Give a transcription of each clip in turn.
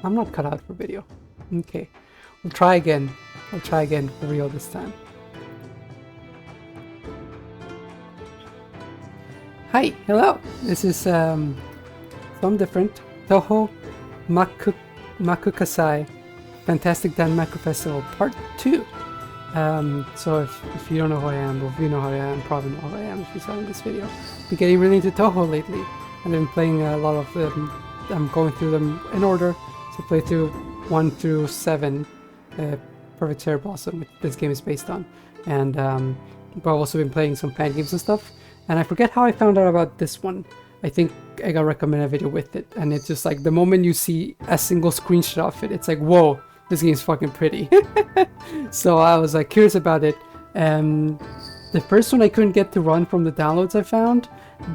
I'm not cut out for video. Okay, we'll try again. I'll try again for real this time. Hi, hello. This is some different Touhou Makukasai Fantastic Danmaku Festival Part 2. So if you don't know who I am, or if you know who I am, probably know who I am if you saw in this video. I've been getting really into Touhou lately, and I've been playing a lot of them. I'm going through them in order. So play through 1 through 7, Perfect Cherry Blossom, which this game is based on. And but I've also been playing some fan games and stuff. And I forget how I found out about this one. I think I got recommended a video with it, and it's just like the moment you see a single screenshot of it, it's like, whoa, this game's fucking pretty. So I was like curious about it. The first one I couldn't get to run from the downloads I found,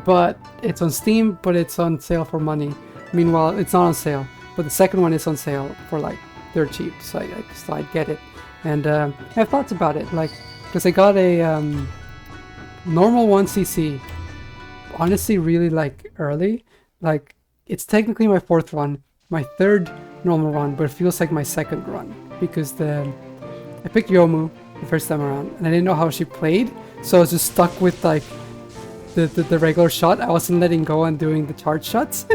but it's on Steam, but it's on sale for money. Meanwhile, it's not on sale, but the second one is on sale for like dirt cheap, so I just thought I'd get it. And I have thoughts about it, like, because I got a normal 1cc, honestly really like early. Like, it's technically my 4th run, my 3rd normal run, but it feels like my 2nd run, because I picked Yomu the first time around, and I didn't know how she played, so I was just stuck with like the regular shot. I wasn't letting go and doing the charge shots.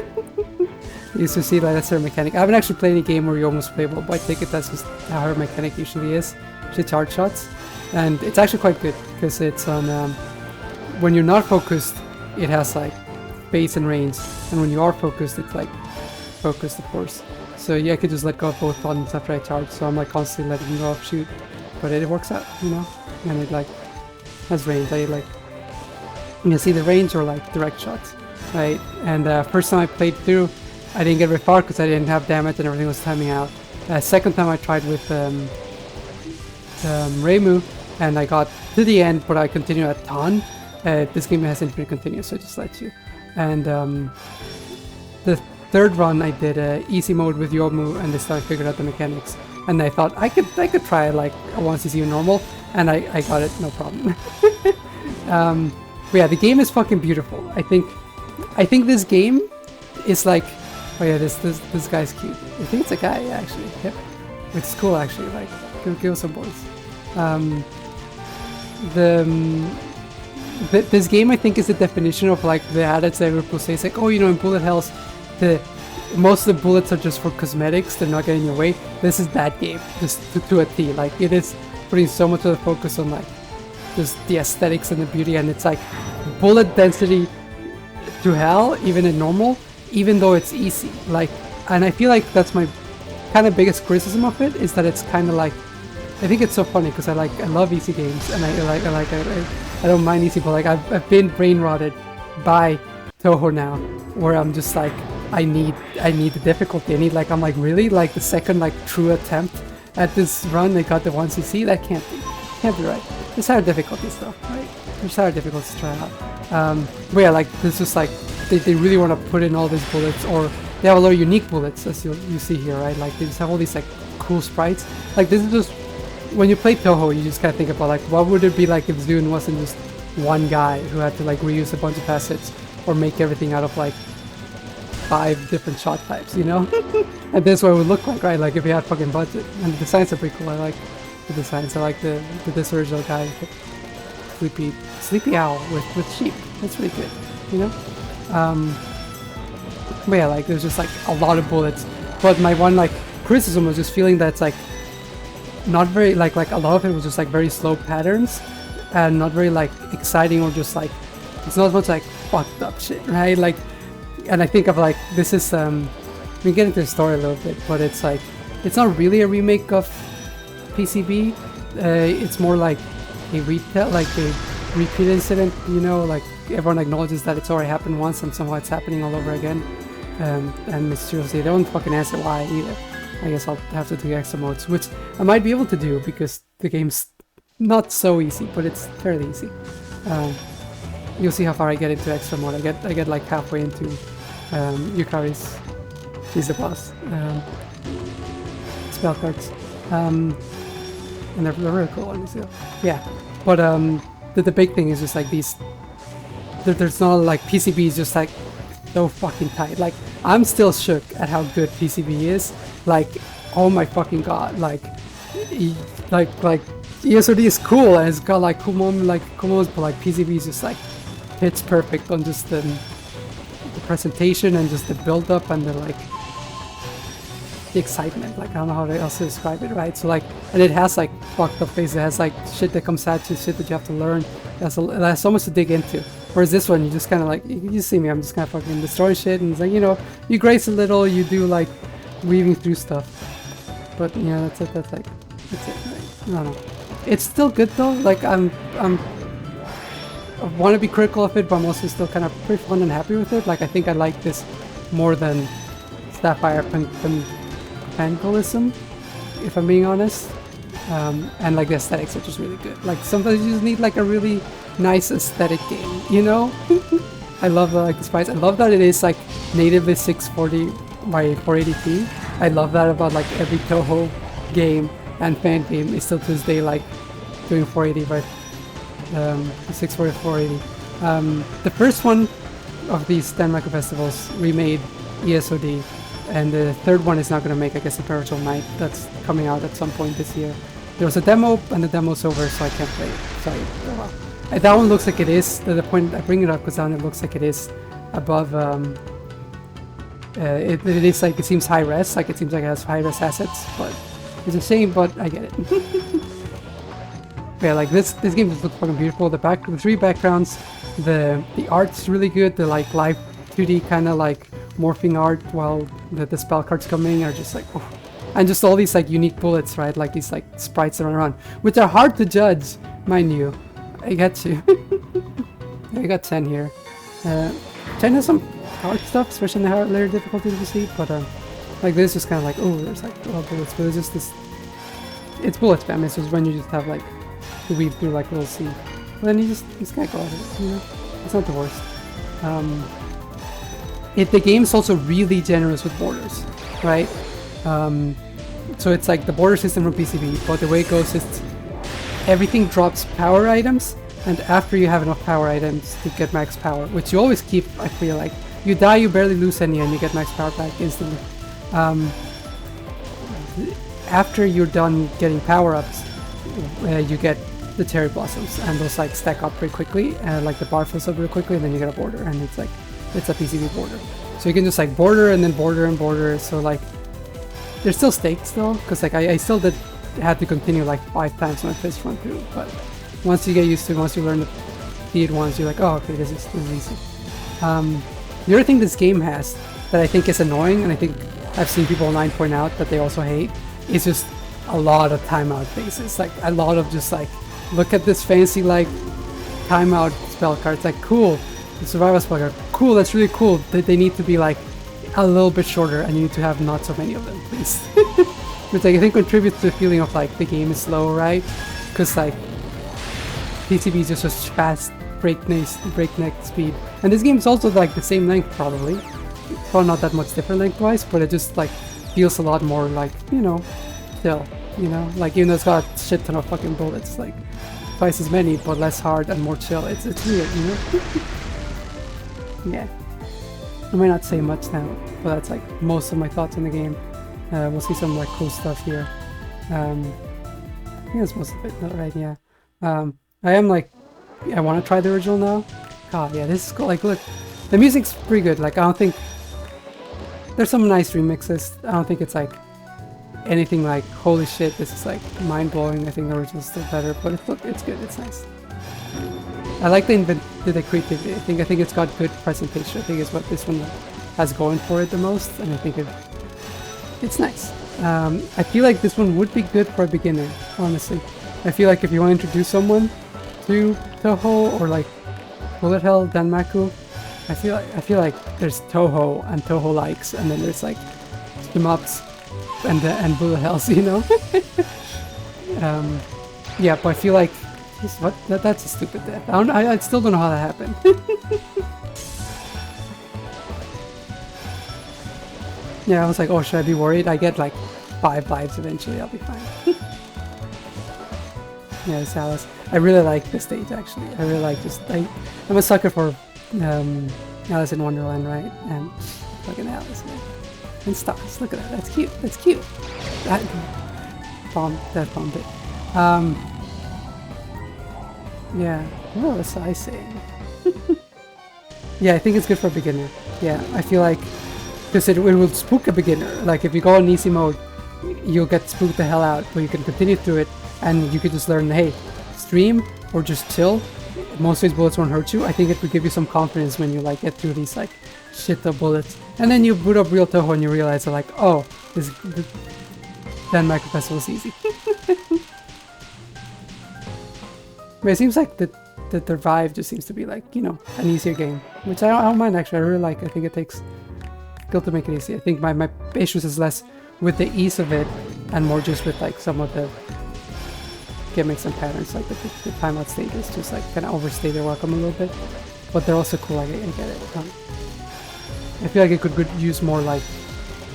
You used to see like that's her mechanic. I haven't actually played any game where Yomu's playable, but I take it that's just how her mechanic usually is. She charge shots, and it's actually quite good because it's on when you're not focused, it has like pace and range, and when you are focused, it's like focused, of course. So yeah, I could just let go of both buttons after I charge, so I'm like constantly letting go of shoot, but it works out, you know, and it like has range. I like, you can see the range or like direct shots, right? And first time I played through, I didn't get very far because I didn't have damage and everything was timing out. Second time I tried with Reimu, and I got to the end, but I continued a ton. This game has infinite continuous, so it just lets you. And the 3rd run I did easy mode with Yomu, and this time I figured out the mechanics. And I thought I could try like a 1cc normal, and I got it no problem. But yeah, the game is fucking beautiful. I think this game is like, oh yeah, this guy's cute. I think it's a guy, yeah, actually. Yep, which is cool actually. Like, give us some boys. This game I think is the definition of like the adage that people say. It's like, oh, you know, in bullet hells, most of the bullets are just for cosmetics. They're not getting in your way. This is that game, just to a T. Like, it is putting so much of the focus on like just the aesthetics and the beauty, and it's like bullet density to hell, even in normal, even though it's easy. Like, and I feel like that's my kind of biggest criticism of it, is that it's kind of like, I think it's so funny because I love easy games, and I don't mind easy, but like I've been brain rotted by Touhou now, where I'm just like, I need the difficulty. I'm like, really? Like the second like true attempt at this run, they got the 1cc? That can't be right. There's higher difficulty stuff, right? There's higher difficulties to try out. But yeah, like this is like they really want to put in all these bullets, or they have a lot of unique bullets, as you see here, right? Like they just have all these like cool sprites. Like this is just, when you play Touhou, you just kind of think about like, what would it be like if Zune wasn't just one guy who had to like reuse a bunch of assets or make everything out of like 5 different shot types, you know? And this is what it would look like, right? Like if you had fucking budget. And the designs are pretty cool. I like the designs. I like this original guy, sleepy owl with sheep. That's pretty good, you know? But yeah, like there's just like a lot of bullets. But my one like criticism was just feeling that it's like not very like a lot of it was just like very slow patterns and not very like exciting, or just like it's not much like fucked up shit, right? Like, and I think of like, this is we get into the story a little bit, but it's like, it's not really a remake of PCB. It's more like a retell, like a repeat incident, you know, like everyone acknowledges that it's already happened once and somehow it's happening all over again. And mysteriously, they don't fucking answer why either. I guess I'll have to do extra modes, which I might be able to do because the game's not so easy, but it's fairly easy. You'll see how far I get into extra mode. I get like halfway into Yukari's. He's the boss. Spell cards. And they're really cool ones, yeah. But the big thing is just like these. There's not like PCB is just like so fucking tight. Like, I'm still shook at how good PCB is. Like, oh my fucking god. Like ESOD is cool and it's got like cool moments, but like PCB is just like hits perfect on just the presentation and just the build up and the like the excitement. Like, I don't know how else to describe it, right? So like, and it has like fucked up things. It has like shit that comes at you, shit that you have to learn. There's so much to dig into. Whereas this one, you just kind of like, you see me, I'm just kind of fucking destroying shit, and it's like, you know, you grace a little, you do like weaving through stuff. But yeah, that's it. That's it. Right? I don't know. It's still good though. Like, I want to be critical of it, but I'm also still kind of pretty fun and happy with it. Like, I think I like this more than Sapphire Pengulism, if I'm being honest. And like the aesthetics are just really good. Like, sometimes you just need like a really nice aesthetic game, you know? I love like the sprites. I love that it is like natively 640 by 480p. I love that about like every Touhou game and fan game is still to this day like doing 480 by 640 480. The first one of these Danmaku festivals remade ESOD, and the third one is not going to make, I guess, a Perpetual Night that's coming out at some point this year. There was a demo, and the demo's over, so I can't play it. Sorry. Oh well. That one looks like it is. The point I bring it up because it looks like it is above. It is like, it seems high res, like it seems like it has high res assets, but it's a shame. But I get it. Yeah, like this game just looks fucking beautiful. The 3 backgrounds, the art's really good. The like live 2D kind of like morphing art while the spell cards coming are just like, oh. And just all these like unique bullets, right? Like these like sprites that run around, which are hard to judge, mind you. I get you. I got 10 here. 10 has some hard stuff, especially in the layer difficulty to see, but like this is just kind of like, oh, there's like bullets, but it's just this. It's bullet spam. It's just when you just have like to weave through like little sea, but then you just can't go over it. You know, it's not the worst. The game's also really generous with borders, right? So it's like the border system from PCB, but the way it goes is everything drops power items, and after you have enough power items to get max power, which you always keep, I feel like. You die, you barely lose any, and you get max power back instantly. After you're done getting power-ups, you get the cherry blossoms, and those like stack up pretty quickly, and like the bar fills up real quickly, and then you get a border, and it's like, it's a PCB border. So you can just like border and then border and border, so like, there's still stakes though, because like I still had to continue like 5 times when I first run through, but once you get used to it, once you learn to feed once, you're like, oh, okay, this is easy. The other thing this game has that I think is annoying, and I think I've seen people online point out that they also hate, is just a lot of timeout phases. Like a lot of just like, look at this fancy like timeout spell cards, like cool, the survival spell card, cool, that's really cool. They need to be like a little bit shorter, and you need to have not so many of them, please. Which like, I think contributes to the feeling of like the game is slow, right? Because like PCB is just a fast breakneck speed, and this game is also like the same length probably not that much different lengthwise, but it just like feels a lot more like, you know, chill, you know, like even though it's got a shit ton of fucking bullets, like twice as many but less hard and more chill. It's weird, you know. Yeah, I might not say much now, but that's like most of my thoughts on the game. We'll see some like cool stuff here. I think that's most of it, right? Yeah. I am like, I want to try the original now. God, yeah, this is cool. Like, look, the music's pretty good. Like, I don't think there's some nice remixes. I don't think it's like anything like, holy shit, this is like mind-blowing. I think the original's still better, but it's good. It's nice. I like the creativity. I think it's got good presentation. I think it's what this one has going for it the most, and I think it's nice. I feel like this one would be good for a beginner, honestly. I feel like if you want to introduce someone to Touhou or like Bullet Hell, Danmaku, I feel like there's Touhou and Touhou likes, and then there's like Shmups and Bullet Hells, you know. Yeah, but I feel like that's a stupid death. I still don't know how that happened. Yeah, I was like, oh, should I be worried? I get like 5 lives eventually, I'll be fine. Yeah, it's Alice. I really like this stage actually. I really like I'm a sucker for Alice in Wonderland, right? And fucking Alice, man. And stars. Look at that. That's cute. That's cute. That bomb. That bomb bit. Yeah. What was I saying? Yeah, I think it's good for a beginner. Yeah, I feel like because it will spook a beginner. Like if you go on easy mode, you'll get spooked the hell out, but you can continue through it, and you could just learn, hey, stream or just chill. Most of these bullets won't hurt you. I think it would give you some confidence when you like get through these like shit of bullets, and then you boot up real Touhou and you realize like, oh, this Danmaku Festival is easy. But it seems like the Revive just seems to be like, you know, an easier game, which I don't mind actually. I really like. I think it takes skill to make it easy. I think my issues is less with the ease of it and more just with like some of the gimmicks and patterns, like the timeout stages just like kind of overstay their welcome a little bit, but they're also cool. I get it. I feel like it could use more like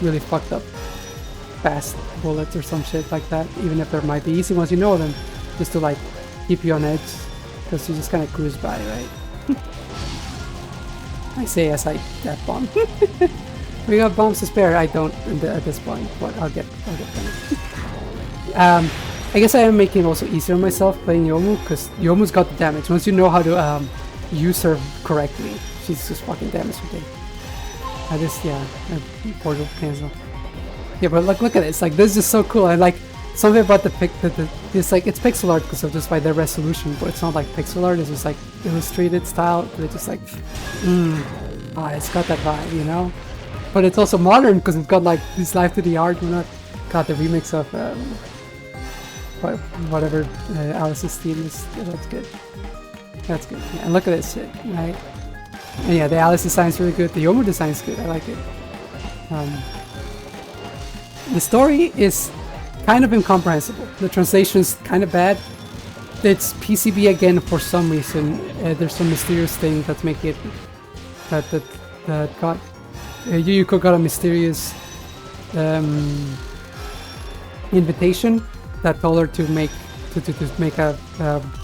really fucked up fast bullets or some shit like that, even if there might be easy ones, you know them, just to like keep you on edge, because you just kind of cruise by, right? I say as I death bomb. We got bombs to spare. I don't at this point, but I'll get them. I guess I am making it also easier on myself playing Yomu, because Yomu's got the damage. Once you know how to use her correctly, she's just fucking damage for day. Portal cancel. Yeah, but look at this. Like, this is just so cool. I like something about this, like, it's pixel art because of just by their resolution, but it's not like pixel art. It's just like illustrated style. It's just like, it's got that vibe, you know. But it's also modern because it's got like this life to the art. We're not got the remix of whatever Alice's theme is. Yeah, that's good. That's good. Yeah, and look at this shit, right? And yeah, the Alice design's really good. The Yomu design's good. I like it. The story is kind of incomprehensible. The translation's kind of bad. It's PCB again for some reason. There's some mysterious thing that's making it that got Yuyuko got a mysterious invitation that told her to make a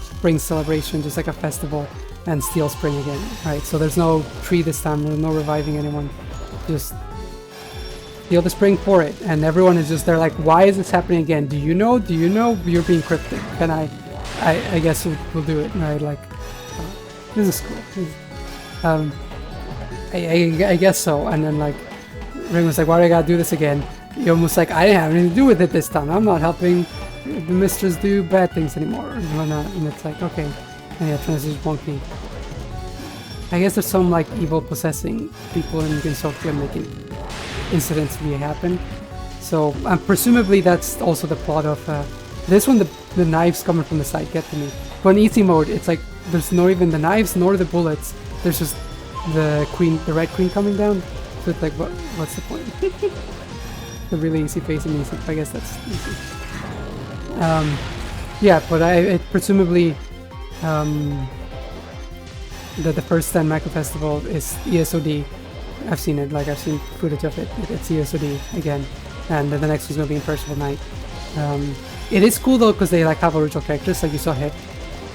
spring celebration, just like a festival, and steal spring again. Right. So there's no tree this time. There's no reviving anyone. Just steal the spring for it, and everyone is just there like, why is this happening again? Do you know? Do you know? You're being cryptic. And I guess we'll do it. Right. Like, this is cool. I guess so. And then like Ring was like, why do I gotta do this again? You're almost like, I didn't have anything to do with it this time. I'm not helping the mistress do bad things anymore. And it's like, okay. And yeah, transition wonky. I guess there's some like evil possessing people in Ginsokia making incidents really happen. So presumably that's also the plot of this one. The knives coming from the side get to me. But in easy mode, it's like there's not even the knives nor the bullets. There's just the red queen coming down. So it's like, what's the point? The really easy phase and easy. I guess that's easy. Yeah, but I presumably the first Danmaku festival is ESOD. I've seen it. Like, I've seen footage of it. It's ESOD again, and then the next one's gonna be in Percival Night. It is cool though because they like have original characters. Like you saw Hip,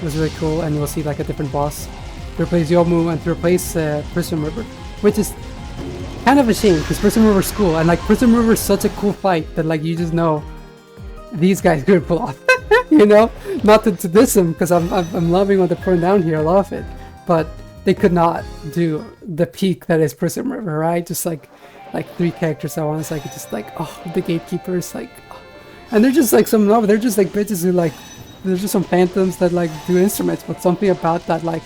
it was really cool, and you'll see like a different boss to replace Yomu and to replace Prism River, which is kind of a shame because Prism River's cool, and like Prism River is such a cool fight that like you just know these guys could pull off. You know, not to diss them because I'm loving what they're putting down here. I love it, but they could not do the peak that is Prism River, right? Just like 3 characters at once. Like it's just like, oh, the gatekeepers, like, oh. And they're just like they're just like bitches who like, there's just some phantoms that like do instruments, but something about that like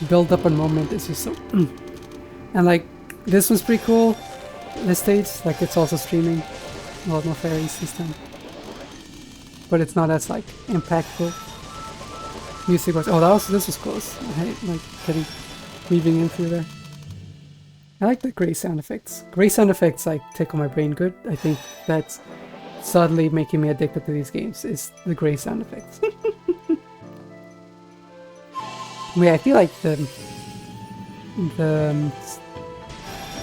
build up a moment is just so. And like this was pretty cool. This stage, like it's also streaming. A lot more fairies this time, but it's not as like impactful. Music was this was close. I hate like weaving in through there. I like the gray sound effects. Gray sound effects like tickle my brain good. I think that's subtly making me addicted to these games is the gray sound effects. I feel like the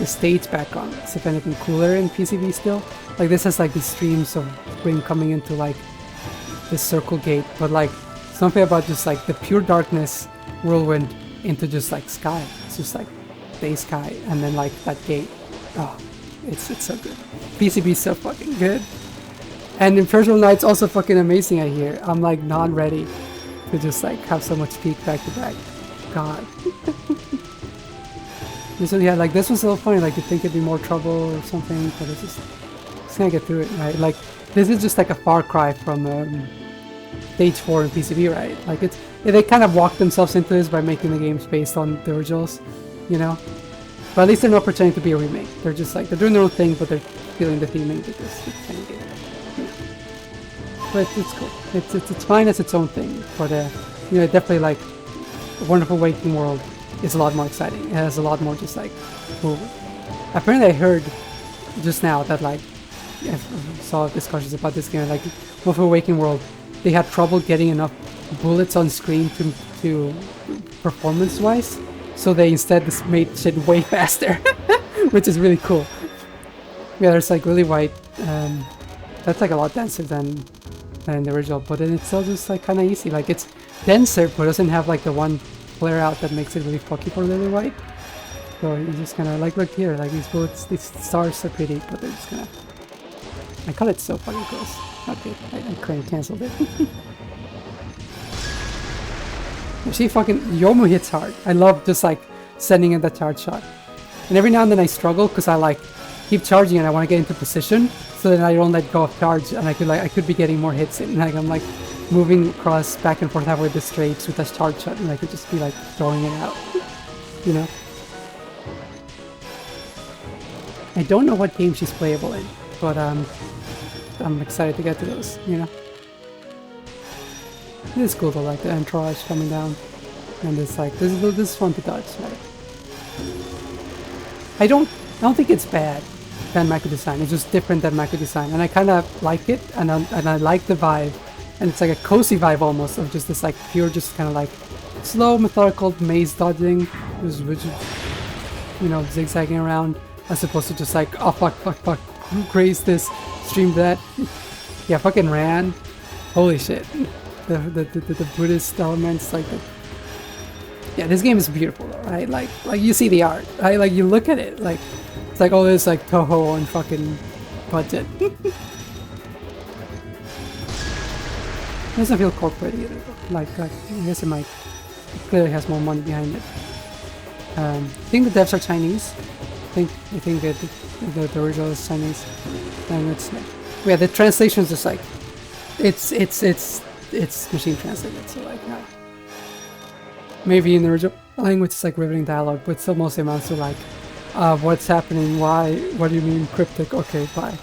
stage background is if anything cooler in PCV still. Like this has like these streams of spring coming into like this circle gate, but like something about just like the pure darkness whirlwind into just like sky. It's just like Day Sky, and then like that gate. Oh, it's so good. PCB is so fucking good. And Imperial Knight's also fucking amazing, I hear. I'm like not ready to just like have so much peak back to back. God. So yeah, like this was a little funny, like you think it'd be more trouble or something, but it's just gonna get through it, right? Like this is just like a far cry from Stage 4 in PCB, right? Like they kind of walked themselves into this by making the games based on the originals, you know? But at least they're not pretending to be a remake. They're just like, they're doing their own thing, but they're feeling the theming because it's the same game. Yeah. But it's cool. It's fine as its own thing, but you know, definitely like A Wonderful Waking World is a lot more exciting. It has a lot more just like movement. Apparently I heard just now that like, I saw discussions about this game, like Wonderful Waking World, they had trouble getting enough bullets on screen to performance-wise, so they instead just made shit way faster, which is really cool. Yeah, there's like really white, that's like a lot denser than the original, but then it's still just like kind of easy. Like it's denser, but doesn't have like the one flare out that makes it really fucky for Lily White. So you just kind of like, look here, like these bullets, these stars are pretty, but they're just kind of, I call it so fucking close. Okay, I cancelled it. She fucking Yomu hits hard. I love just like sending in that charge shot. And every now and then I struggle because I like keep charging and I want to get into position, so then I don't let go of charge, and I could be getting more hits in. Like I'm like moving across back and forth halfway the straights with that charge shot, and I could just be like throwing it out. You know? I don't know what game she's playable in, but I'm excited to get to those, you know? It is cool to like the entourage coming down, and it's like, this is fun to touch, right? I don't think it's bad, Danmaku design. It's just different Danmaku design, and I kind of like it, and I like the vibe, and it's like a cozy vibe almost of just this like pure, just kind of like slow, methodical maze dodging, just you know, zigzagging around, as opposed to just like, oh fuck, graze this, stream that. Yeah, fucking ran. Holy shit. The Buddhist elements, like the, yeah, this game is beautiful though, right? Like you see the art, right? Like you look at it, like it's like, oh, there's like Touhou on fucking budget. It doesn't feel corporate either though. Like I guess it might, it clearly has more money behind it. I think the devs are Chinese. I think that the original is Chinese, and it's yeah, the translation is just like it's machine translated, so like maybe in the original language it's like riveting dialogue, but still mostly amounts to like what's happening, why, what do you mean, cryptic, okay, bye.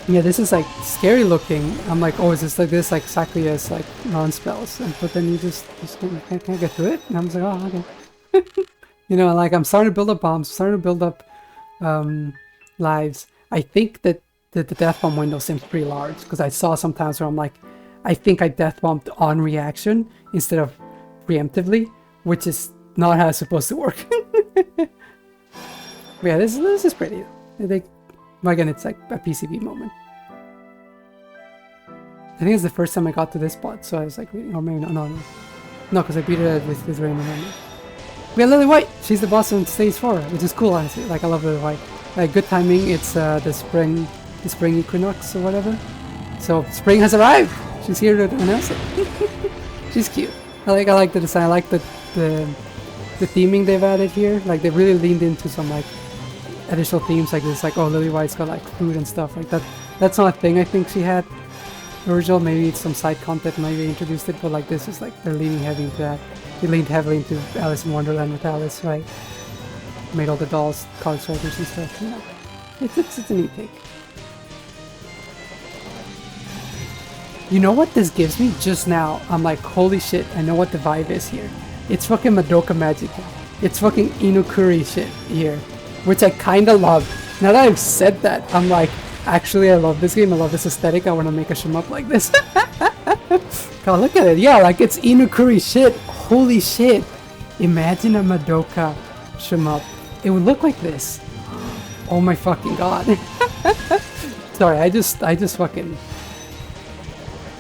Yeah, this is like scary looking. I'm like, oh, is this like this, like exactly as like non-spells, but then you just can't get through it, and I'm just like, oh, okay. You know, like I'm starting to build up bombs, starting to build up lives. I think that the death bomb window seems pretty large, because I saw sometimes where I'm like, I think I death bombed on reaction instead of preemptively, which is not how it's supposed to work. But yeah, this is pretty. I think, again, it's like a PCB moment. I think it's the first time I got to this spot, so I was like, or maybe no, because I beat it with Raymond. We have Lily White. She's the boss on stage 4, which is cool, honestly. Like I love Lily White. Like good timing. It's the spring equinox or whatever. So spring has arrived. She's here to announce it. She's cute. I like the design. I like the theming they've added here. Like they really leaned into some like additional themes, like this, like, oh, Lily White's got like food and stuff like that. That's not a thing I think she had original. Maybe it's some side content, maybe introduced it, but like this is like they're leaning heavy into that. They leaned heavily into Alice in Wonderland with Alice, right? Made all the dolls card soldiers and stuff. You know, it's a neat take. You know what this gives me just now? I'm like, holy shit! I know what the vibe is here. It's fucking Madoka Magica. It's fucking Inukuri shit here, which I kind of love. Now that I've said that, I'm like, actually, I love this game. I love this aesthetic. I want to make a shmup like this. God, look at it. Yeah, like it's Inukuri shit. Holy shit! Imagine a Madoka shmup. It would look like this. Oh my fucking god! Sorry, I just fucking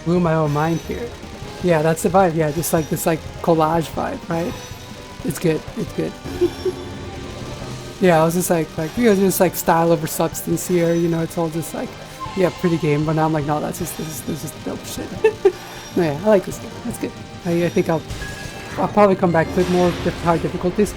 blew my own mind here. Yeah, that's the vibe. Yeah, just like this like collage vibe, right? It's good. It's good. Yeah, I was just like you know, just like style over substance here. You know, it's all just like, yeah, pretty game. But now I'm like, no, this is dope shit. No, yeah, I like this game. That's good. I think I'll probably come back to it more with high difficulties.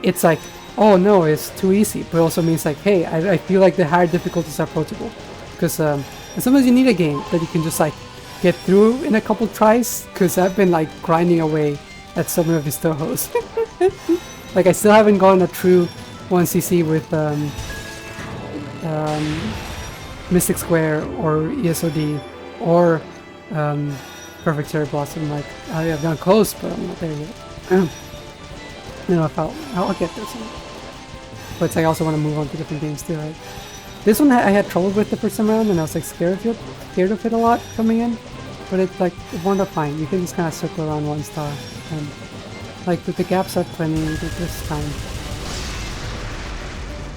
It's like, oh no, it's too easy, but it also means like, hey, I feel like the higher difficulties are approachable, because sometimes you need a game that you can just like get through in a couple tries. Because I've been like grinding away at some of these Touhous. Like I still haven't gotten a true 1cc with Mystic Square or ESOD or Perfect Cherry Blossom. Like I've gone close, but I'm not there yet. You know, if I'll get there soon. But I also want to move on to different games too, right? This one I had trouble with the first time around, and I was like scared of it a lot coming in. But it's like it wound up fine. You can just kind of circle around one star, and like the gaps are plenty this time.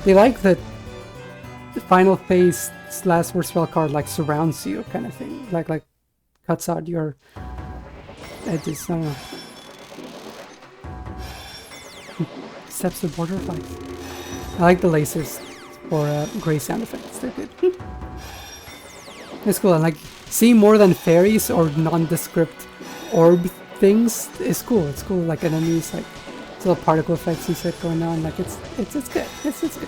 They like that the final phase last word spell card like surrounds you kind of thing, like cuts out your edges. I don't know. Steps to border fights. I like the lasers for gray sound effects. They're good. It's cool. And like seeing more than fairies or nondescript orb things is cool. It's cool. Like enemies, like little particle effects and shit going on. Like it's good. It's good.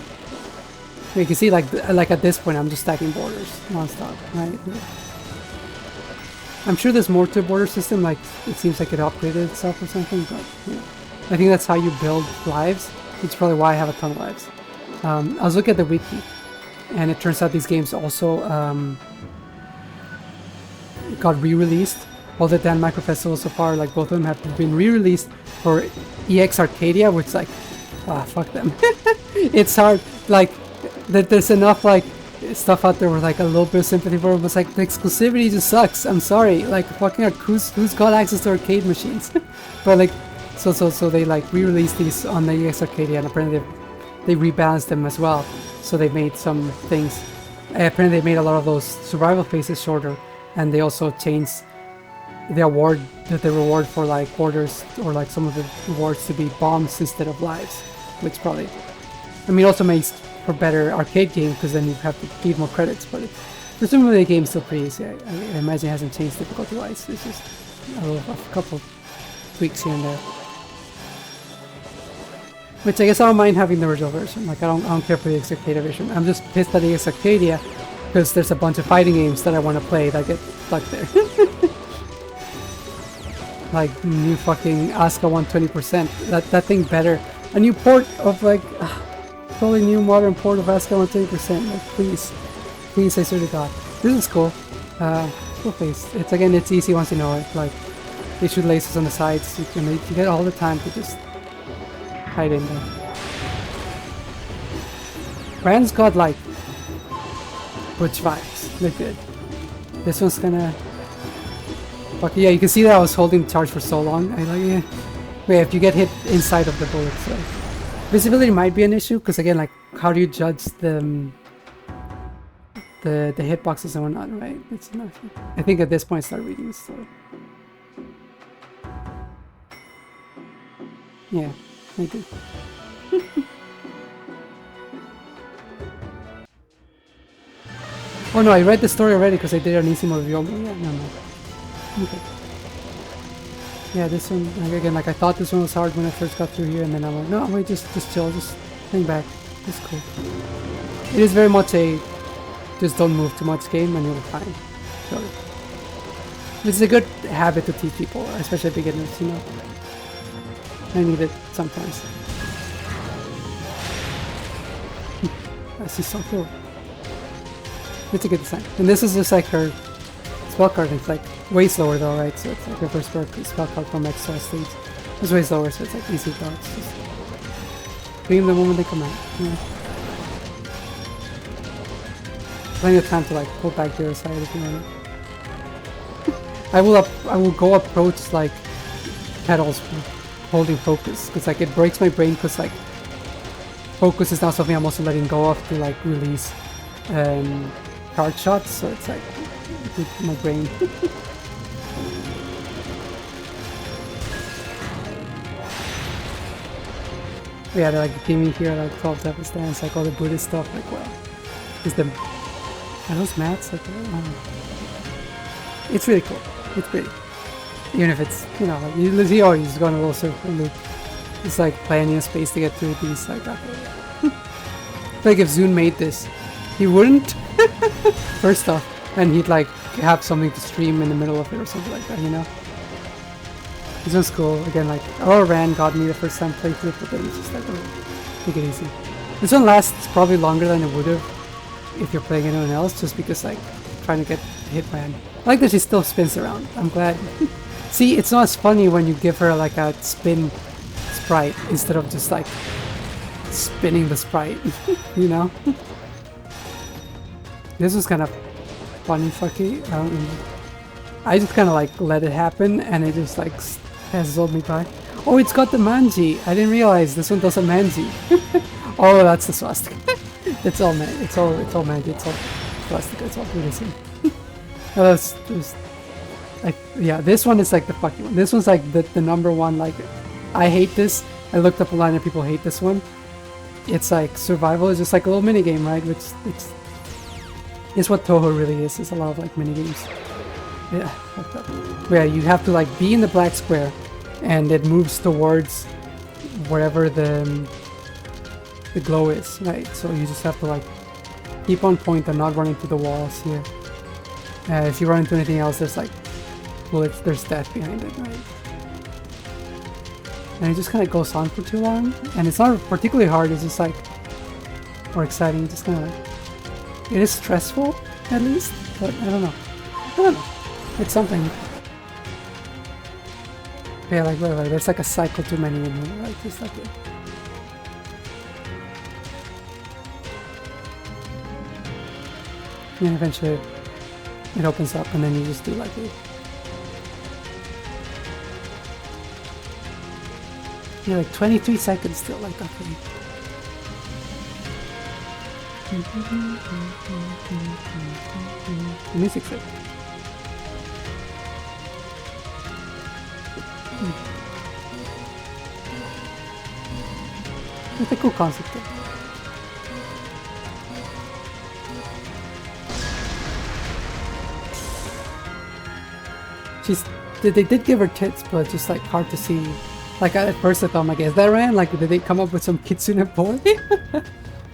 You can see like at this point I'm just stacking borders non-stop, right? I'm sure there's more to a border system. Like it seems like it upgraded itself or something, but yeah. I think that's how you build lives. It's probably why I have a ton of lives. I was looking at the wiki, and it turns out these games also got re-released. All the Danmaku festivals so far, like both of them have been re-released for EX Arcadia, which like, fuck them. It's hard, like, that there's enough like stuff out there with like a little bit of sympathy for it, but it's like the exclusivity just sucks. I'm sorry, like fucking who's got access to arcade machines? But like, so they like re-released these on the EX Arcadia, and apparently they rebalanced them as well. So they made some things. Apparently they made a lot of those survival phases shorter, and they also changed the reward for like borders, or like some of the rewards to be bombs instead of lives, which probably, I mean, also makes for better arcade game, because then you have to give more credits. But presumably the game's still pretty easy. I imagine it hasn't changed difficulty wise. It's just a couple tweaks here and there. Which I guess I don't mind having the original version. Like I don't care for the EX Arcadia version. I'm just pissed at the EX Arcadia because there's a bunch of fighting games that I want to play that get stuck there. Like new fucking Asuka 120%. That thing better. A new port of like totally new modern port of Asuka 120%. Like please, I swear to God. This is cool. Cool face. It's easy once you know it. Like they shoot lasers on the sides. You get all the time to just hide in there. Rand's got like butch vibes. They're good. This one's kinda fuck yeah, you can see that I was holding charge for so long. I like yeah. Wait, if you get hit inside of the bullets, like, visibility might be an issue, because again, like how do you judge the hitboxes and whatnot, right? It's enough. I think at this point I start reading the story. Yeah. I do. Oh no, I read the story already because I did an easy mode review. Yeah, no. Okay. Yeah, this one, like, again, like I thought this one was hard when I first got through here, and then I'm like, no, wait, just chill, just hang back. It's cool. It is very much a just don't move too much game and you'll be fine. So, it's a good habit to teach people, especially beginners, you know. I need it sometimes. This is so cool. It's a good design. And this is just like her spell card. It's like way slower though, right? So it's like her first spell card from extra stage. It's way slower, so it's like easy cards. Just clean them the moment they come out. Yeah. Plenty of time to like pull back the other side if you want it. I will go approach like pedals holding focus, because like it breaks my brain, because like focus is not something I'm also letting go of to like release card shots, so it's like my brain. Yeah, like the theme here, like 12 Devil's Dance, like all the Buddhist stuff, like wow. Is the are those mats? Like, it's really cool. It's pretty. Even if it's, you know, like you see, oh, he's going a little circle loop. It's like plenty of space to get through these, like that. Like if Zune made this, he wouldn't. First off, and he'd like have something to stream in the middle of it or something like that, you know. This one's cool. Again, like Aurora Ran got me the first time playthrough, but then it's just like, oh, take it easy. This one lasts probably longer than it would have if you're playing anyone else, just because like trying to get Hitman. I like that she still spins around. I'm glad. See, it's not as funny when you give her like a spin sprite instead of just like spinning the sprite, you know? This was kind of funny, fucky. I just kind of like let it happen and it just like passes me by. Oh, it's got the manji. I didn't realize this one does a manji. Oh, that's the swastika. It's all man. It's all manji. It's all swastika. It's all Buddhism. Oh, yeah, this one is like the fucking one. This one's like the number one. Like, I hate this. I looked up a line of people hate this one. It's like survival is just like a little mini game, right? Which it's what Touhou really is. It's a lot of like mini games. Yeah, fucked up. Yeah, you have to like be in the black square, and it moves towards wherever the glow is, right? So you just have to like keep on point and not run into the walls here. If you run into anything else, there's like bullets, there's death behind it, right? And it just kind of goes on for too long, and it's not particularly hard. It's just like or exciting. It's just kind of like it is stressful at least, but I don't know. It's something. Yeah, like whatever. There's like a cycle too many in here, right? Just like it. And eventually it opens up and then you just do like it. Yeah, like 23 seconds still, like okay. The music's good. It's a cool concept though. They did give her tits, but just like hard to see. Like at first I thought, like, is that Ran? Like, did they come up with some kitsune boy?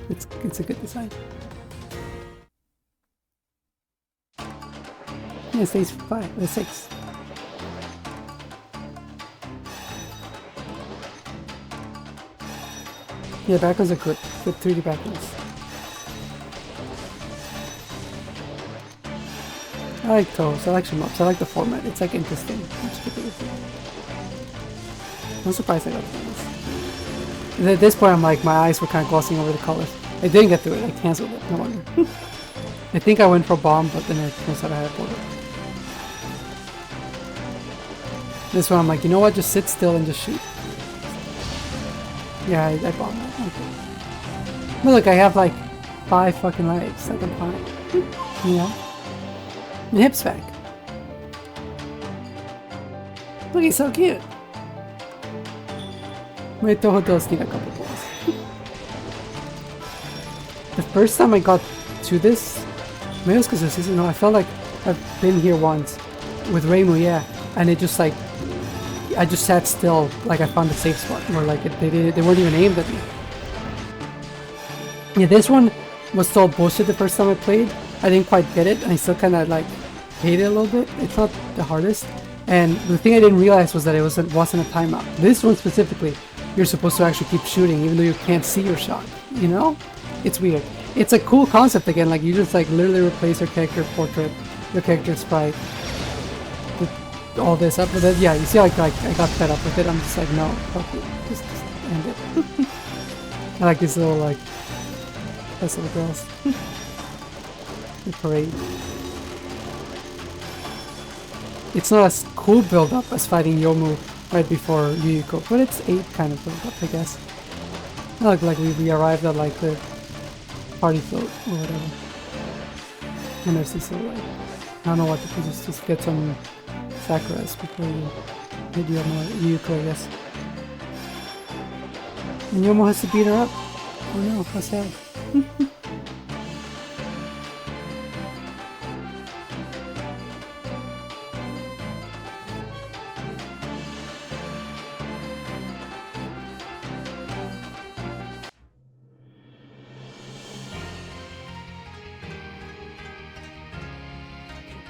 It's a good design. Yeah, stage 5, 6. Yeah, backgrounds are good 3D backgrounds. I like those, I like shmups, I like the format, it's like interesting. I'm surprised I got those. At this point I'm like, my eyes were kind of glossing over the colors. I didn't get through it, I cancelled it, no wonder. I think I went for bomb, but then it turns out I had a border. This one I'm like, you know what, just sit still and just shoot. Yeah, I bombed that, okay. But look, I have like 5 fucking lives, like I'm fine. You know? And hips back. Look, he's so cute. My Touhou does need a couple balls. The first time I got to this, maybe it was because of the season, no, I felt like I've been here once with Reimu, yeah, and it just like, I just sat still, like I found a safe spot where like they weren't even aimed at me. Yeah, this one was so bullshit the first time I played. I didn't quite get it, and I still kind of like hate it a little bit. It's not the hardest, and the thing I didn't realize was that it wasn't a timeout. This one specifically, you're supposed to actually keep shooting even though you can't see your shot. You know, it's weird. It's a cool concept again. Like you just like literally replace your character portrait, your character sprite, with all this up. But then, yeah, you see, like I got fed up with it. I'm just like, no, fuck it, just end it. I like these little like little girls. The parade. It's not as cool build up as fighting Yomu right before Yuyuko, but it's 8 kind of build up, I guess. I look like we arrived at like the party float or whatever. And there's this little like, I don't know what to do, just get some Sakuras before you maybe more Yuyuko, I guess. And Yomo has to beat her up. Oh no, how sad.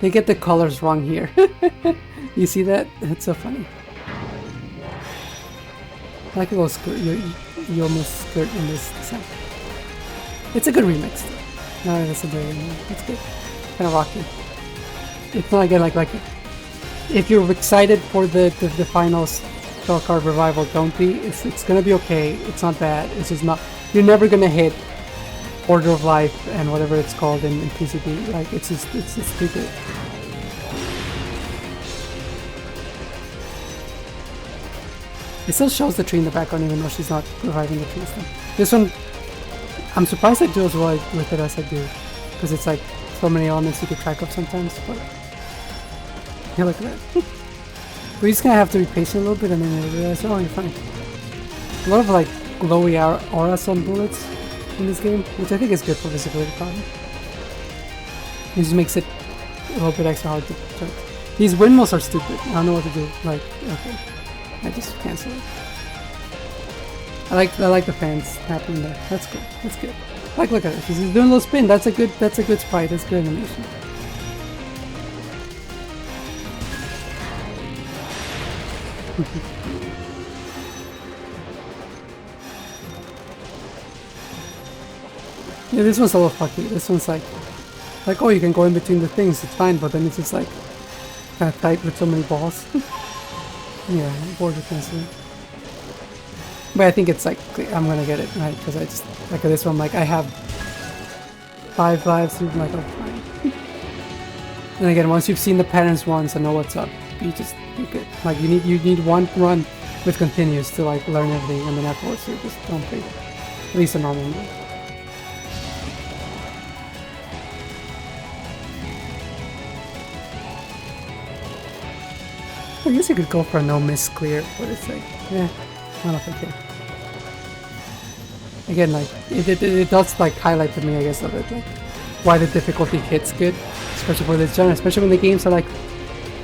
They get the colors wrong here. You see that? That's so funny. I like a little skirt. You almost skirt in this design. It's a good remix. No, that's a very it's good. Kind of rocky. It's not again like if you're excited for the final Spell Card Revival, don't be. It's gonna be okay. It's not bad. It's just not. You're never gonna hit Order of Life and whatever it's called in PCB. Like it's just stupid. It still shows the tree in the background even though she's not reviving the trees. This one, I'm surprised I do as well with it as I do, because it's like so many elements you keep track of sometimes. But yeah, look at that. We're just gonna have to be patient a little bit and then you'll realize, oh, you're fine. A lot of like glowy auras on bullets in this game, which I think is good for visibility problem. It just makes it a little bit extra hard to check. These windmills are stupid. I don't know what to do. Like, okay, I just cancel it. I like the fans happening there. That's good. That's good. Like, look at it. She's doing a little spin. That's a good sprite. That's good animation. Yeah, this one's a little fucky. This one's like, oh, you can go in between the things, it's fine, but then it's just like, kind of tight with so many balls. Yeah, border canceling. But I think it's like, I'm gonna get it, right? Because I just, like this one, like I have 5 lives, so I'm like, oh, fine. And again, once you've seen the patterns once and know what's up, you good. Like you need one run with continuous to like learn everything, and then afterwards you just don't play at least a normal move. I guess you could go for a no miss clear, but it's like, yeah, I don't know if I can. Again, like it does like highlight to me, I guess, of it, like why the difficulty hits good, especially for this genre, especially when the games are like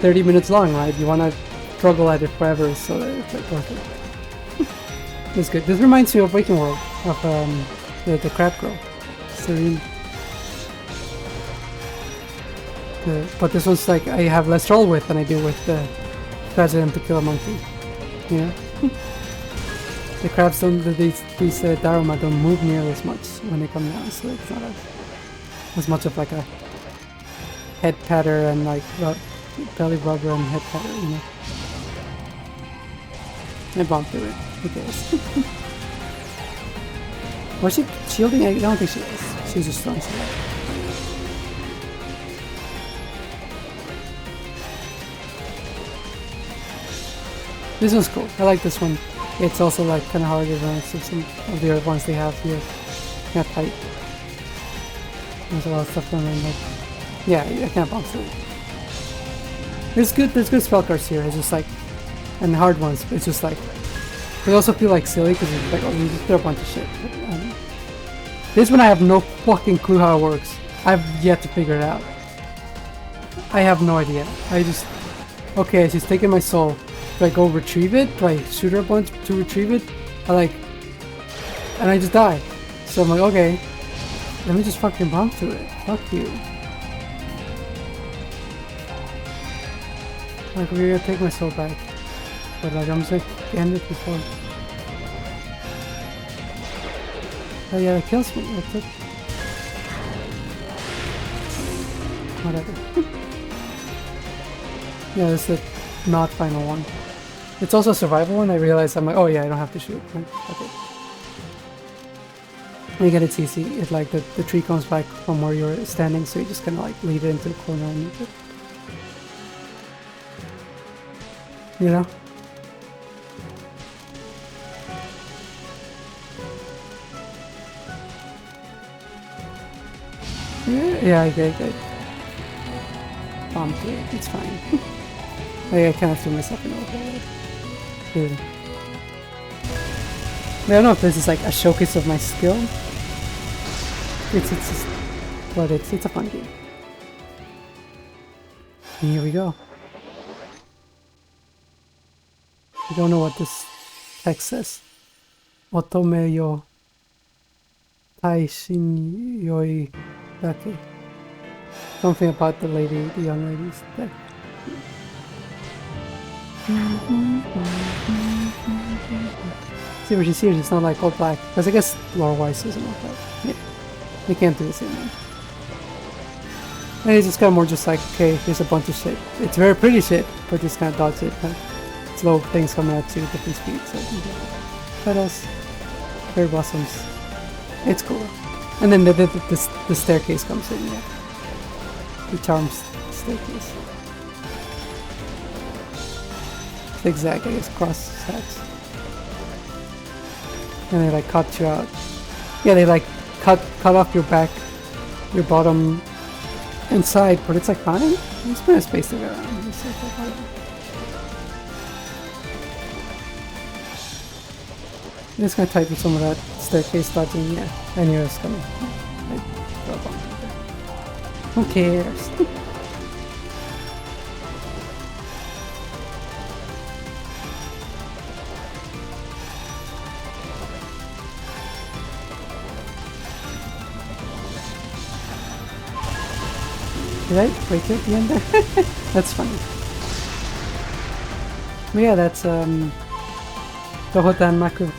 30 minutes long, right? You want to struggle at it forever, so that it's like worth it. It's good. This reminds me of Waking World, of the crab girl, Serene. But this one's like I have less trouble with than I do with the President to kill a monkey. You know? The crabs don't, these Daruma don't move nearly as much when they come down, so it's not as much of like a head patter and like belly rubber and head patter, you know? I bumped through it. Who cares? Was she shielding? I don't think she was. She was just throwing something. This one's cool. I like this one. It's also like kind of hard to run some of the other ones they have here. Kind of tight. There's a lot of stuff going on. Like, yeah, I can't bounce through it. There's good spell cards here. It's just like, and hard ones. But it's just like, they also feel like silly because it's like, oh, you just throw a bunch of shit. But, this one I have no fucking clue how it works. I've yet to figure it out. I have no idea. I just, okay, she's taking my soul. Do I go retrieve it? Do I shoot her a bunch to retrieve it? And I just die. So I'm like, okay, let me just fucking bump through it. Fuck you. Like, we're gonna take my soul back. But like, I'm just like, end it before. Oh yeah, it kills me. That's it. Whatever. Yeah, that's the not final one. It's also a survival one. I realized I'm like, oh yeah, I don't have to shoot. Okay. When you get it CC, it like the tree comes back from where you're standing, so you just kind of like lead it into the corner and move it. You know? Yeah, I get it. It's fine. I kind of threw myself in a little bit. Yeah, don't know if this is like a showcase of my skill. It's just, but it's a fun game. And here we go. I don't know what this text says. Otome yo taishin yoi dake. Something about the lady, the young ladies there. See what she sees, it's not like all black. Because I guess lore-wise isn't like that. Yeah. They can't do the same one. And it's just kind of more just like, okay, here's a bunch of shit. It's very pretty shit, but just kind of dodge it. Kind of slow things coming at you at different speeds. So, petals, cherry blossoms. It's cool. And then the staircase comes in, yeah. The charms staircase. Zigzag, I guess, cross hacks. And they like cut you out. Yeah, they like cut off your back, your bottom, and side, but it's like fine. It's kind of space to go around. I'm just gonna tighten some of that staircase dodging. Yeah, I knew it was coming. Who cares? Did I break it at the end there? That's funny. But yeah, that's Touhou Danmaku,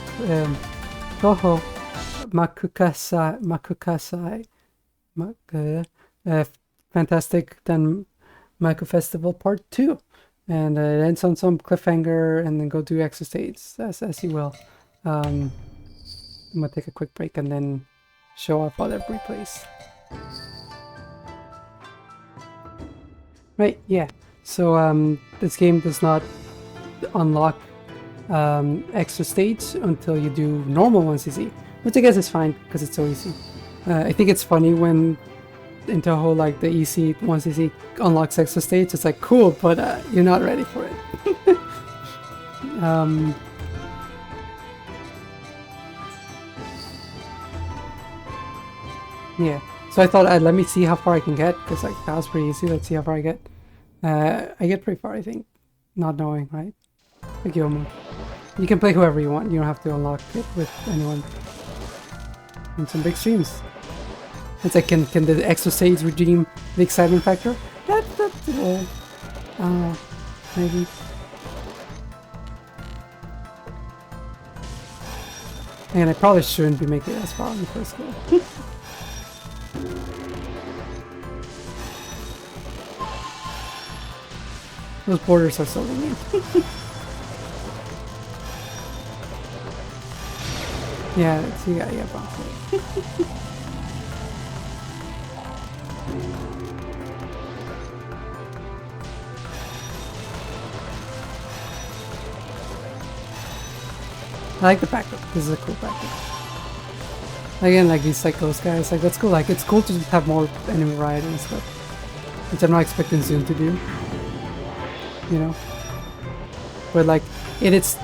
Touhou Makukasai, Fantastic Danmaku Festival Part 2. And it ends on some cliffhanger and then go do extra stages, as you will. I'm gonna take a quick break and then show off other replays. Right, yeah. So this game does not unlock extra stage until you do normal 1cc, which I guess is fine because it's so easy. I think it's funny when in Touhou like the easy 1cc unlocks extra stage. It's like cool, but you're not ready for it. Yeah. So I thought, let me see how far I can get, because like that was pretty easy. Let's see how far I get. I get pretty far, I think, not knowing, right? Like you can play whoever you want. You don't have to unlock it with anyone. And some big streams. It's like, can the extra stage redeem the excitement factor? That's I don't know, maybe. And I probably shouldn't be making it as far on the first go. Those borders are so lenient. Yeah, so yeah, Bronco. I like the backup. This is a cool backup. Again, like these Psychos guys, like that's cool. Like it's cool to just have more enemy variety and stuff, which I'm not expecting Zoom to do. You know, but like it's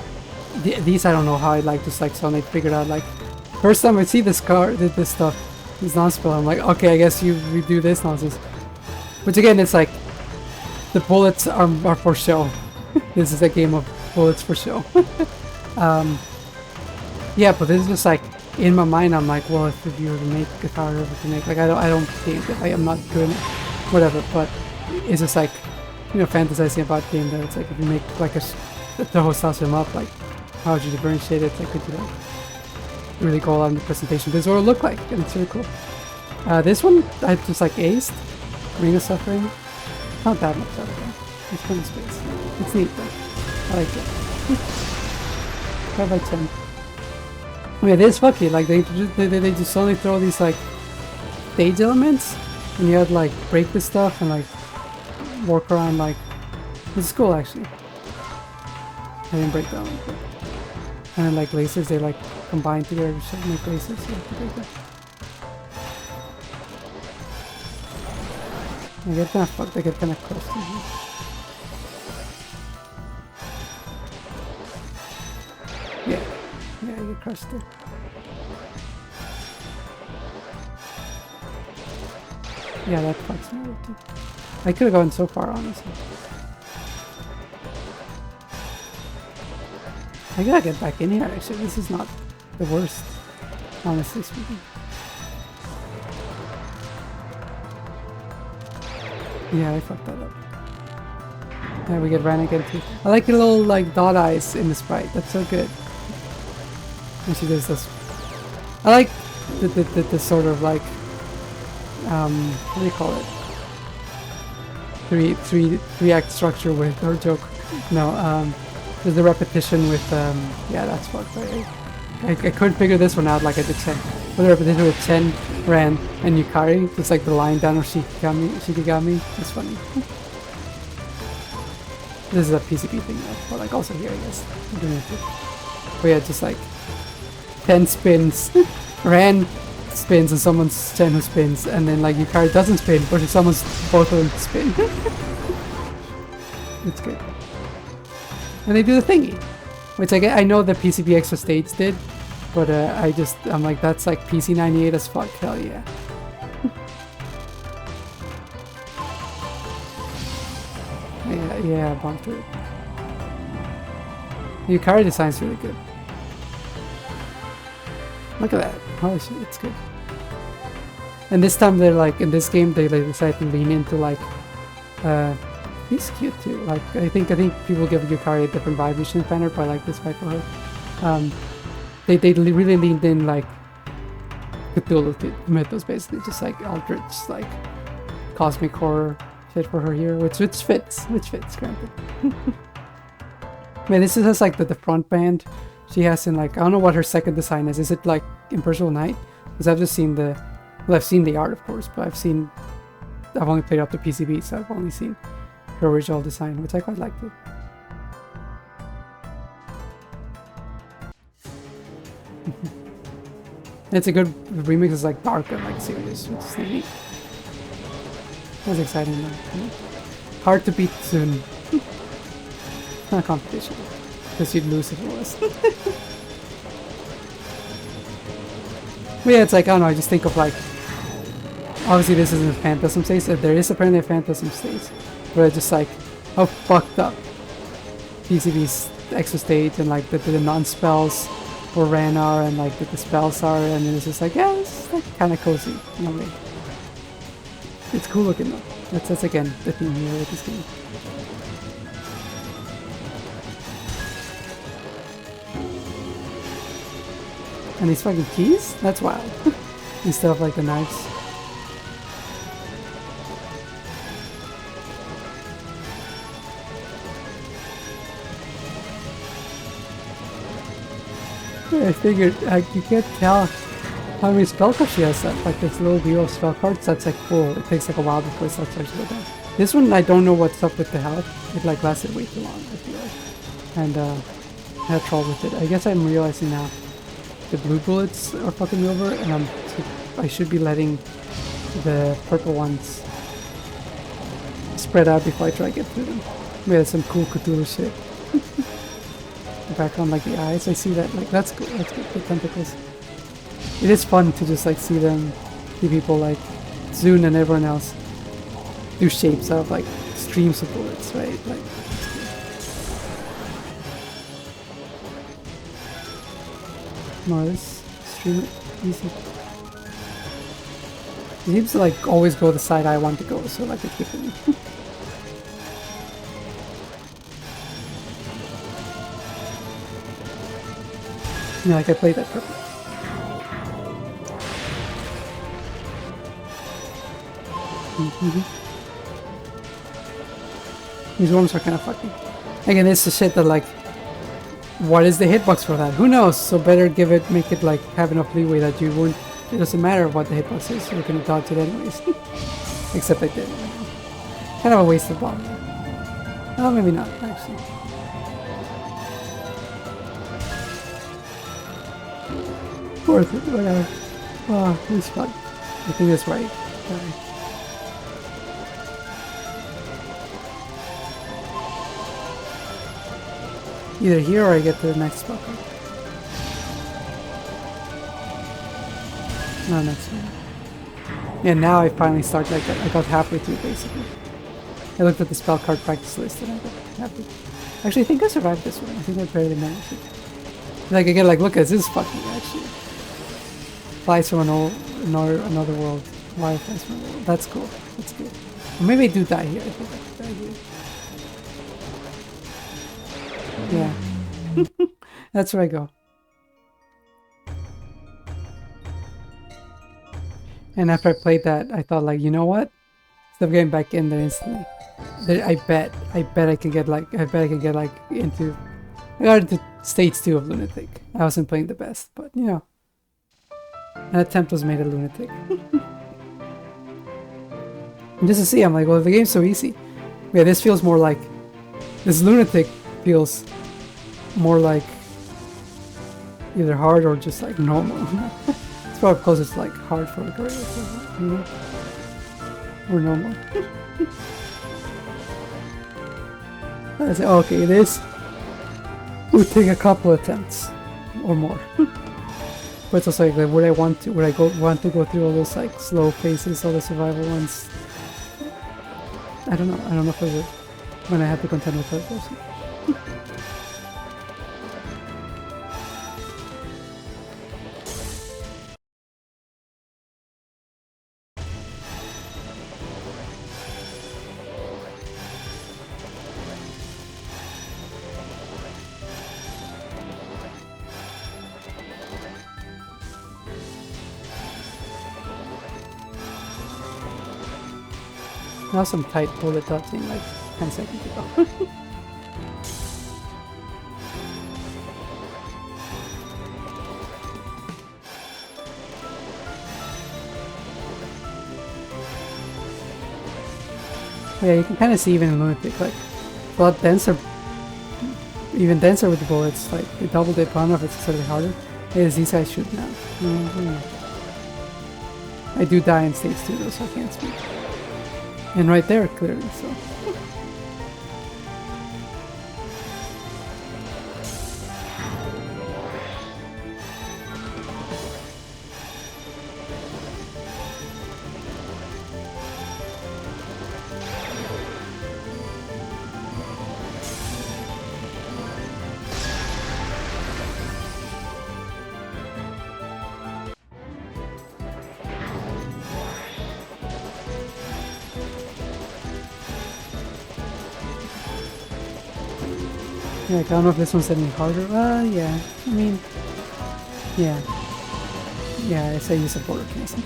these I don't know how I like just like suddenly figured out like first time I see this car this stuff this non-spell I'm like okay I guess we do this nonsense, which again it's like the bullets are for show. This is a game of bullets for show. Yeah, but this is just like in my mind I'm like, well, if you were to make guitar or to make like I don't think that I am not doing it, whatever, but it's just like, you know, fantasizing about game that it's like if you make like the whole style them up, like how would you differentiate it? Like could you like really go on the presentation? This is what it look like, and it's really cool. This one I just like aced. Ring of Suffering. Not that much suffering. It's kind of space. It's neat though. I like it. 5 by 10. I mean, it is fucky. Like they just suddenly throw these like stage elements, and you have to like break this stuff and like work around. Like this is cool actually. I didn't break that one, but and then like lasers, they like combine together to make lasers. So you have to break that. I get kind of fucked. I get kind of close to here. Yeah, I get crushed it. Yeah, that fucks me up too. I could have gone so far, honestly. I gotta get back in here, actually. This is not the worst, honestly speaking. Yeah, I fucked that up. Yeah, we get ran again too. I like the little like dot eyes in the sprite. That's so good. And she does this. I like the sort of like what do you call it? Three act structure with or joke. No, there's the repetition with yeah, that's fucked. I couldn't figure this one out like I did Chen. But the repetition with Chen, Ran, and Yukari, just like the line down or Shikigami. It's funny. This is a PCB thing though, but like also here I guess. But yeah, just like 10 spins, Ran spins and someone's Chen who spins, and then like Yukari doesn't spin, but someone's both of them spin. It's good. And they do the thingy, which I know the PCB Extra Stage did, but I'm like, that's like PC98 as fuck, hell yeah. Yeah, bumped it. The Yukari design's really good. Look at that. Holy shit, it's good. And this time they're like, in this game, they like decide to lean into like, he's cute too. Like, I think people give Yukari a different vibe with Shin Banner, but I like this vibe for her. They really leaned in like Cthulhu mythos, basically, just like eldritch, like cosmic horror shit for her here, which fits, granted. Man, this is just like the front band she has in like, I don't know what her second design is. Is it like Impersonal Night? Because I've just seen the, well, I've seen the art of course, but I've only played up the PCB, so I've only seen her original design, which I quite liked it. It's a good remix, it's like dark and like serious, which is neat. That's exciting though. Hard to beat soon. Not a competition, because you'd lose if it was. But yeah, it's like, I don't know, I just think of like, obviously this isn't a Phantasm stage, there is apparently a Phantasm stage, but it's just like, how fucked up PCB's extra stage and like the non-spells for Ran are and like the spells are, and then it's just like, yeah, it's like kind of cozy in a way. It's cool looking though. That's again the theme here with this game. And these fucking keys? That's wild. Instead of like the knives. I figured you can't tell how many spell cards she has. Like this little wheel of spell cards, that's like cool. It takes like a while before it starts to go down. This one, I don't know what's up with the health. It like lasted way too long, I feel like. And I had trouble with it. I guess I'm realizing now the blue bullets are fucking me over, and I should be letting the purple ones spread out before I try to get through them. We had some cool Cthulhu shit. Back on like the eyes, I see that, like that's cool, that's good, the tentacles. It is fun to just like see people like Zune and everyone else do shapes out of like streams of bullets, right? Like, more of this, stream it, easy. It seems to like always go the side I want to go, so like it's good for me. Yeah, like I played that purple. These worms are kind of fucking. Again, it's the shit that like, what is the hitbox for that? Who knows? So better make it like have enough leeway that you won't. It doesn't matter what the hitbox is. You're gonna dodge it anyways. Except I did. Kind of a waste of bomb. Oh, maybe not actually. Worth it, whatever. Oh, it's fun. I think that's right. Either here or I get to the next spot. No, next one. And now I finally started. I got halfway through basically. I looked at the spell card practice list and I got happy. Actually, I think I survived this one. I think I barely managed it. Like again, like look at this fucking actually. Flies from another world. Why flies from another world? That's cool. That's good. Or maybe I do die here. I think I could die here. Yeah. That's where I go. And after I played that, I thought like, you know what? Instead of getting back in there instantly, I bet I could get like, into, I got into stage 2 of Lunatic. I wasn't playing the best, but you know, an attempt was made at Lunatic. And just to see, I'm like, well, the game's so easy. Yeah, this feels more like, this Lunatic feels more like either hard or just like normal. It's probably closest to like hard for a girl, you know? Or normal. I say, okay, this would take a couple attempts or more. But it's also like, would I want to go through all those like slow phases, all the survival ones? I don't know. I don't know if I would when I have to contend with third person. Now some tight bullet dodging like 10 seconds ago. Yeah, you can kind of see even in Lunatic, like a lot denser, even denser with the bullets. Like they doubled it, but I don't know if it's necessarily harder. As these guys shoot now. I do die in stage 2 though, so I can't speak. And right there, clearly, so. Yeah, I don't know if this one's any harder. Yeah. I mean, yeah. Yeah, I say use a border cancel.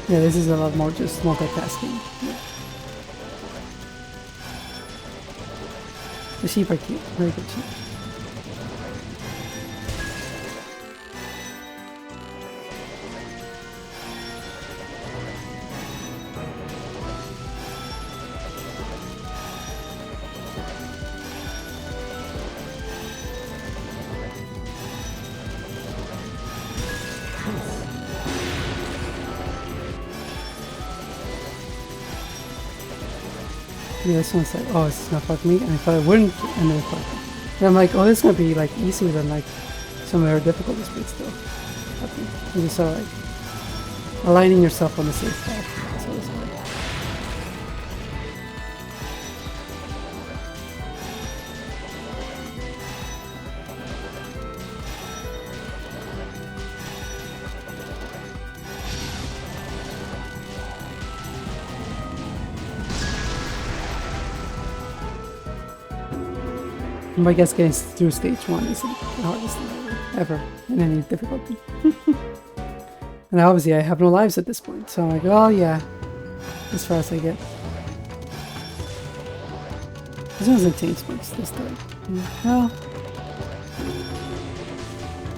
Yeah, this is a lot more just multitasking. Yeah. The sheep are cute. Very good sheep. Yeah, this one's like, oh, it's not fuck me, and I thought it wouldn't, and then it fucked me. And I'm like, oh, this is gonna be like easier than like some of their difficulties, but still. You just are like aligning yourself on the safe path. That's what it's like. I guess getting through stage 1 isn't the hardest thing ever in any difficulty. And obviously I have no lives at this point, so I'm like, oh yeah, as far as I get. This one doesn't change much this time. Well,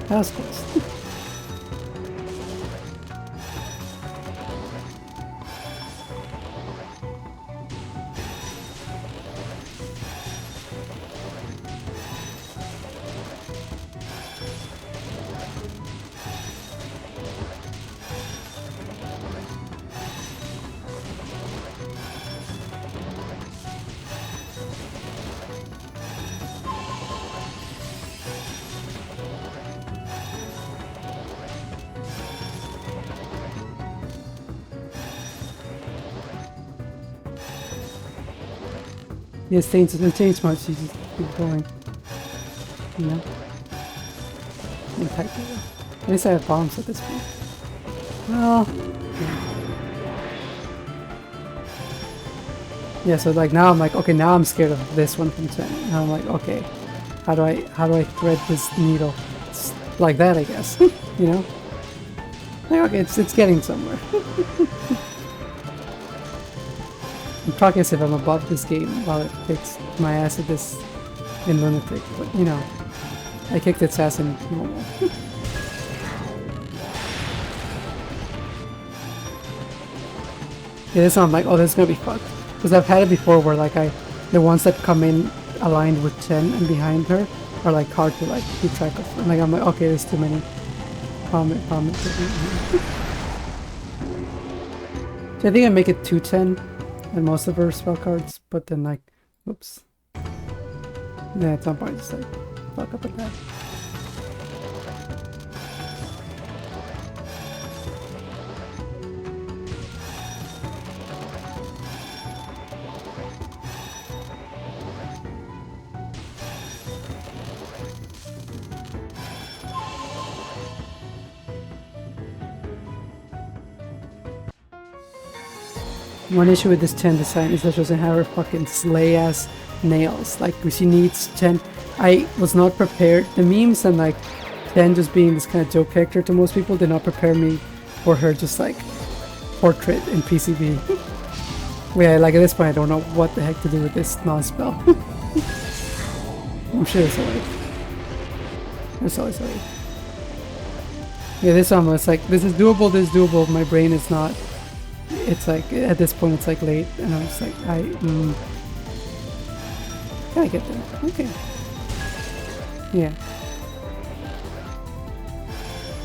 that was close. It doesn't change much. You just keep going. You know? And type it. At least I have bombs at this point. Well, yeah. So like now I'm like, okay, now I'm scared of this one from 10. And I'm like, okay, how do I thread this needle? It's like that, I guess. You know? Like, okay, it's getting somewhere. I'm talking as if I'm above this game while it kicks my ass at this in Lunatic, but you know, I kicked its ass in normal. Yeah, this one I'm like, oh, this is gonna be fucked. Because I've had it before where like the ones that come in aligned with Chen and behind her are like hard to like keep track of. And like I'm like, okay, there's too many. Comment. So I think I make it 210 and most of her spell cards, but then like, whoops. Yeah, at some point just like fuck up with that. One issue with this 10 design is that she doesn't have her fucking slay ass nails. Like, she needs 10. I was not prepared. The memes and like 10 just being this kind of joke character to most people did not prepare me for her just like portrait in PCB. Yeah, like at this point I don't know what the heck to do with this non-spell. I'm sure it's alright. It's always alright. Yeah, this one was like, this is doable, my brain is not. It's like, at this point it's like late, and I'm just like, gotta get there. Okay. Yeah.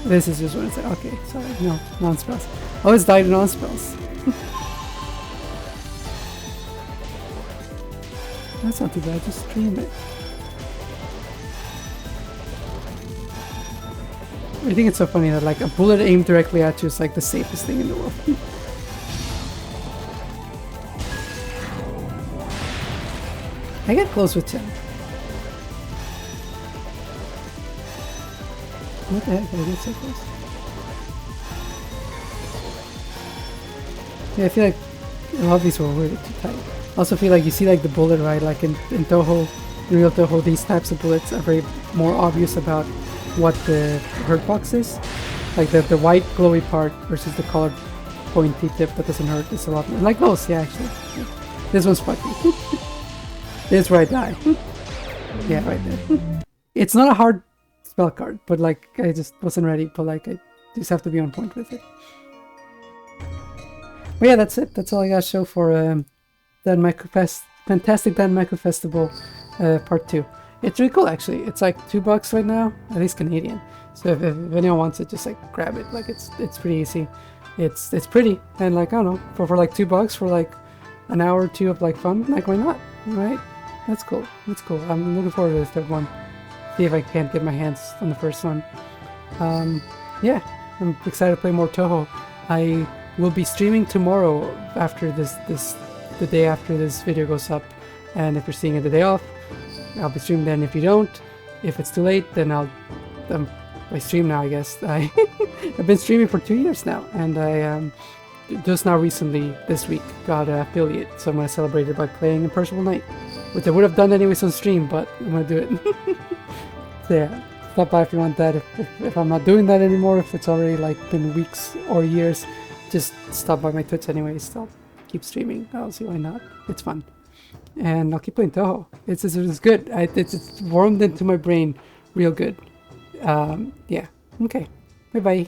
This is just when it's like, okay, sorry, no, non-spells. I always died in non-spells. That's not too bad, just stream it. I think it's so funny that like a bullet aimed directly at you is like the safest thing in the world. I get close with 10. What the heck? Did I get so close? Yeah, I feel like a lot of these were really too tight. I also feel like you see like the bullet, right? Like in Touhou, in real Touhou, these types of bullets are very more obvious about what the hurt box is. Like the white glowy part versus the colored pointy tip that doesn't hurt is a lot more. Like those, yeah, actually. Yeah. This one's fucking. This is where I die. Yeah, right there. It's not a hard spell card, but like I just wasn't ready, but like I just have to be on point with it. But yeah, that's it. That's all I got to show for Fantastic Danmaku Festival Part 2. It's really cool actually. It's like $2 right now, at least Canadian. So if anyone wants it, just like grab it. Like it's pretty easy. It's pretty, and like I don't know, for like $2 for like an hour or two of like fun, like why not, right? That's cool. That's cool. I'm looking forward to the third one. See if I can't get my hands on the first one. Yeah, I'm excited to play more Touhou. I will be streaming tomorrow after the day after this video goes up. And if you're seeing it the day off, I'll be streaming then. If you don't, if it's too late, then I stream now, I guess. I've been streaming for 2 years now, and I just now recently this week got an affiliate, so I'm gonna celebrate it by playing Imperishable Night, which I would have done anyways on stream, but I'm gonna do it. So yeah, stop by if you want that. If I'm not doing that anymore, if it's already like been weeks or years, just stop by my Twitch anyways. I'll keep streaming. I'll see why not. It's fun, and I'll keep playing Touhou. It's good. It's warmed into my brain real good. Yeah. Okay. Bye bye.